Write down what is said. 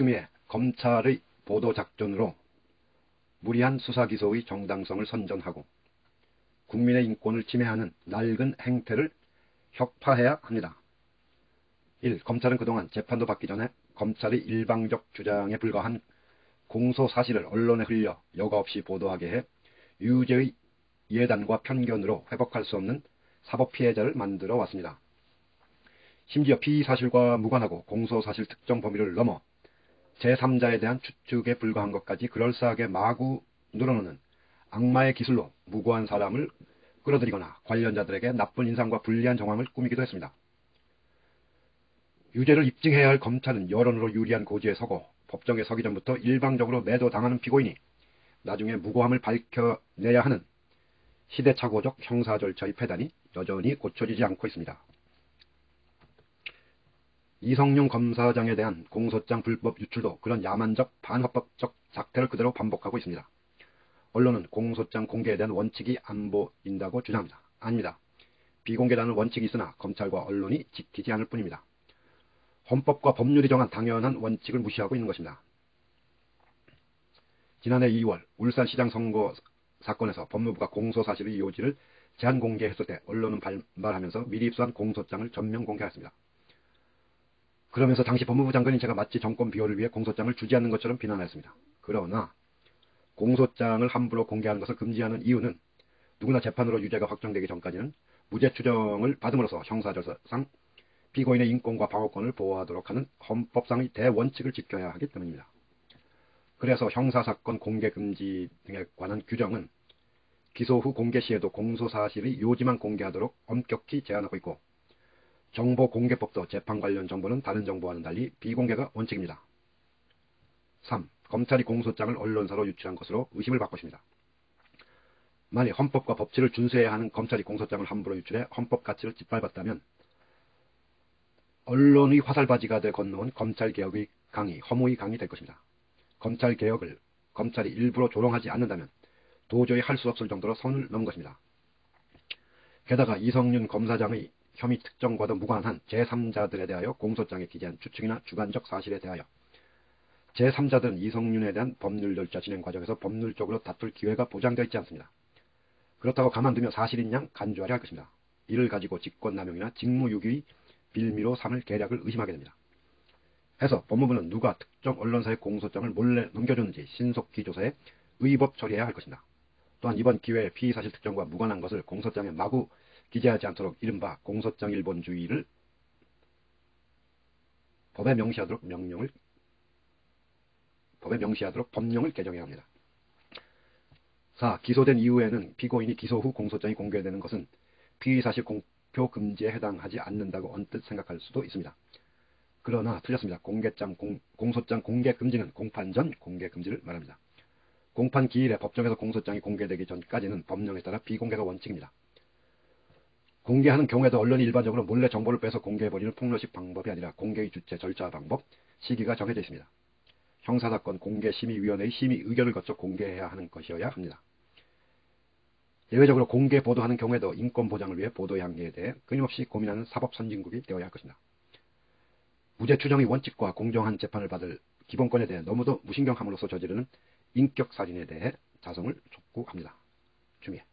추미애 검찰의 보도작전으로 무리한 수사기소의 정당성을 선전하고 국민의 인권을 침해하는 낡은 행태를 혁파해야 합니다. 1. 검찰은 그동안 재판도 받기 전에 검찰의 일방적 주장에 불과한 공소사실을 언론에 흘려 여과 없이 보도하게 해 유죄의 예단과 편견으로 회복할 수 없는 사법피해자를 만들어 왔습니다. 심지어 피의사실과 무관하고 공소사실 특정 범위를 넘어 제3자에 대한 추측에 불과한 것까지 그럴싸하게 마구 늘어놓는 악마의 기술로 무고한 사람을 끌어들이거나 관련자들에게 나쁜 인상과 불리한 정황을 꾸미기도 했습니다. 유죄를 입증해야 할 검찰은 여론으로 유리한 고지에 서고 법정에 서기 전부터 일방적으로 매도당하는 피고인이 나중에 무고함을 밝혀내야 하는 시대착오적 형사 절차의 폐단이 여전히 고쳐지지 않고 있습니다. 이성윤 검사장에 대한 공소장 불법 유출도 그런 야만적 반헌법적 작태를 그대로 반복하고 있습니다. 언론은 공소장 공개에 대한 원칙이 안 보인다고 주장합니다. 아닙니다. 비공개라는 원칙이 있으나 검찰과 언론이 지키지 않을 뿐입니다. 헌법과 법률이 정한 당연한 원칙을 무시하고 있는 것입니다. 지난해 2월 울산시장 선거 사건에서 법무부가 공소사실의 요지를 제한 공개했을 때 언론은 반발하면서 미리 입수한 공소장을 전면 공개했습니다. 그러면서 당시 법무부 장관인 제가 마치 정권 비호를 위해 공소장을 주지 않는 것처럼 비난했습니다. 그러나 공소장을 함부로 공개하는 것을 금지하는 이유는 누구나 재판으로 유죄가 확정되기 전까지는 무죄 추정을 받음으로써 형사절차상 피고인의 인권과 방어권을 보호하도록 하는 헌법상의 대원칙을 지켜야 하기 때문입니다. 그래서 형사사건 공개금지 등에 관한 규정은 기소 후 공개 시에도 공소사실의 요지만 공개하도록 엄격히 제한하고 있고 정보공개법도 재판 관련 정보는 다른 정보와는 달리 비공개가 원칙입니다. 3. 검찰이 공소장을 언론사로 유출한 것으로 의심을 받고 있습니다. 만일 헌법과 법치를 준수해야 하는 검찰이 공소장을 함부로 유출해 헌법 가치를 짓밟았다면 언론의 화살바지가 돼 건너온 검찰개혁의 강이 허무의 강이 될 것입니다. 검찰개혁을 검찰이 일부러 조롱하지 않는다면 도저히 할 수 없을 정도로 선을 넘은 것입니다. 게다가 이성윤 검사장의 혐의 특정과도 무관한 제3자들에 대하여 공소장에 기재한 추측이나 주관적 사실에 대하여 제3자들은 이성윤에 대한 법률 절차 진행 과정에서 법률적으로 다툴 기회가 보장되어 있지 않습니다. 그렇다고 가만두며 사실인 양 간주하려 할 것입니다. 이를 가지고 직권남용이나 직무유기의 빌미로 삼을 계략을 의심하게 됩니다. 해서 법무부는 누가 특정 언론사의 공소장을 몰래 넘겨줬는지 신속히 조사해 의법 처리해야 할 것입니다. 또한 이번 기회에 피의사실 특정과 무관한 것을 공소장에 마구 기재하지 않도록 이른바 공소장 일본주의를 법에 명시하도록 법령을 개정해야 합니다. 4. 기소된 이후에는 피고인이 기소 후 공소장이 공개되는 것은 피의사실 공표 금지에 해당하지 않는다고 언뜻 생각할 수도 있습니다. 그러나 틀렸습니다. 공소장 공개 금지는 공판 전 공개 금지를 말합니다. 공판 기일에 법정에서 공소장이 공개되기 전까지는 법령에 따라 비공개가 원칙입니다. 공개하는 경우에도 언론이 일반적으로 몰래 정보를 빼서 공개해버리는 폭로식 방법이 아니라 공개의 주체, 절차, 방법, 시기가 정해져 있습니다. 형사사건 공개심의위원회의 심의 의견을 거쳐 공개해야 하는 것이어야 합니다. 예외적으로 공개 보도하는 경우에도 인권 보장을 위해 보도 양해에 대해 끊임없이 고민하는 사법 선진국이 되어야 할 것입니다. 무죄 추정의 원칙과 공정한 재판을 받을 기본권에 대해 너무도 무신경함으로써 저지르는 인격살인에 대해 자성을 촉구합니다. 추미애.